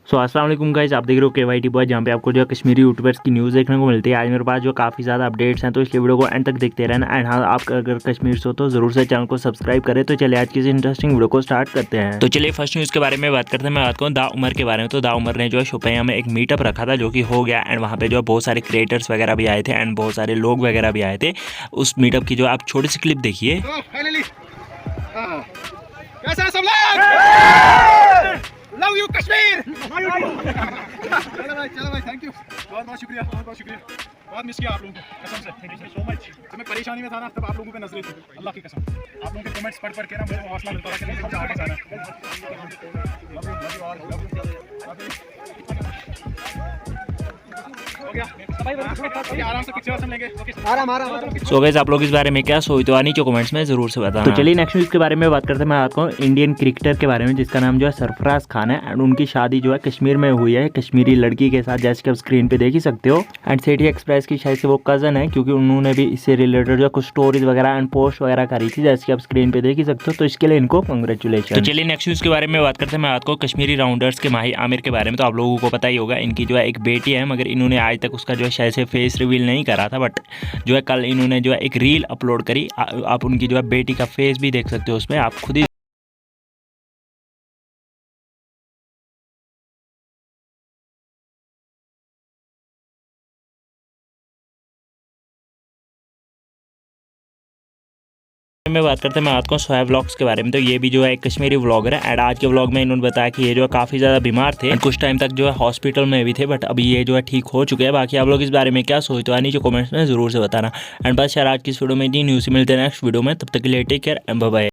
सो अस्सलाम वालेकुम गाइस, आप देख रहे हो KYT बॉय, जहाँ पे आपको जो है कश्मीरी यूट्यूबर्स की न्यूज़ देखने को मिलती है। आज मेरे पास जो काफ़ी ज़्यादा अपडेट्स हैं, तो इसलिए वीडियो को एंड तक देखते रहना। एंड हाँ, आप अगर कश्मीर से हो तो ज़रूर से चैनल को सब्सक्राइब करें। तो चलिए आज की इस इंटरेस्टिंग वीडियो को स्टार्ट करते हैं। तो चलिए फर्स्ट न्यूज़ के बारे में बात करते हैं। मैं बात करूँ दा उमर के बारे में, तो दा उमर ने जो है शोपियां में एक मीटअप रखा था, जो कि हो गया। एंड वहाँ पे जो है बहुत सारे क्रिएटर्स वगैरह भी आए थे एंड बहुत सारे लोग वगैरह भी आए थे। उस मीटअप की जो आप छोटी सी क्लिप देखिए। Love you Kashmir. चलो भाई थैंक यू, बहुत शुक्रिया, बहुत शुक्रिया। बहुत मिस किया आप लोगों को कसम से, थैंक यू सो मच। जब मैं परेशानी में था ना, तब आप लोगों पे नजरें थी, अल्लाह की कसम। आप लोगों के कमेंट्स पढ़ के ना मुझे हौसला मिलता था कि नहीं, हमसे आगे जाना है। सो गाइस, आप लोग इस बारे में क्या सोचते हो, नीचे कमेंट्स में जरूर से बताना। तो चलिए नेक्स्ट न्यूज़ के बारे में बात करते हैं। मैं आपको इंडियन क्रिकेटर के बारे में, जिसका नाम जो है सरफराज खान है। एंड उनकी शादी जो है कश्मीर में हुई है, कश्मीरी लड़की के साथ, जैसे कि आप स्क्रीन पे देख ही सकते हो। एंड सिटी एक्सप्रेस की शायद से वो कजन है, क्योंकि उन्होंने भी इससे रिलेटेड जो कुछ स्टोरीज वगैरह एंड पोस्ट वगैरह करी थी, जैसे कि आप स्क्रीन पे देख ही सकते हो। तो इसके लिए इनको कंग्रेचुलेशन। तो चलिए नेक्स्ट न्यूज़ के बारे में बात करते हैं। मैं आपको कश्मीरी राउंडर्स के माही आमिर के बारे में, तो आप लोगों को पता ही होगा, इनकी जो है एक बेटी है, मगर इन्होंने आज तक उसका जो है शायद से फेस रिवील नहीं करा था। बट जो है कल इन्होंने जो है एक रील अपलोड करी। आप उनकी जो है बेटी का फेस भी देख सकते हो उसमें, आप खुद ही में बात करते हैं। मैं बात करूँ सोहेब व्लॉग्स के बारे में, तो ये भी जो है एक कश्मीरी व्लॉगर है। एंड आज के व्लॉग में इन्होंने बताया कि ये जो है काफ़ी ज़्यादा बीमार थे एंड कुछ टाइम तक जो है हॉस्पिटल में भी थे, बट अभी ये जो है ठीक हो चुके हैं। बाकी आप लोग इस बारे में क्या सोचते हो, नीचे कमेंट्स में जरूर से बताना। एंड बस यार आज की इस वीडियो में इतनी न्यूज़ मिलते हैं नेक्स्ट वीडियो में, तब तक के लिए take care and bye bye.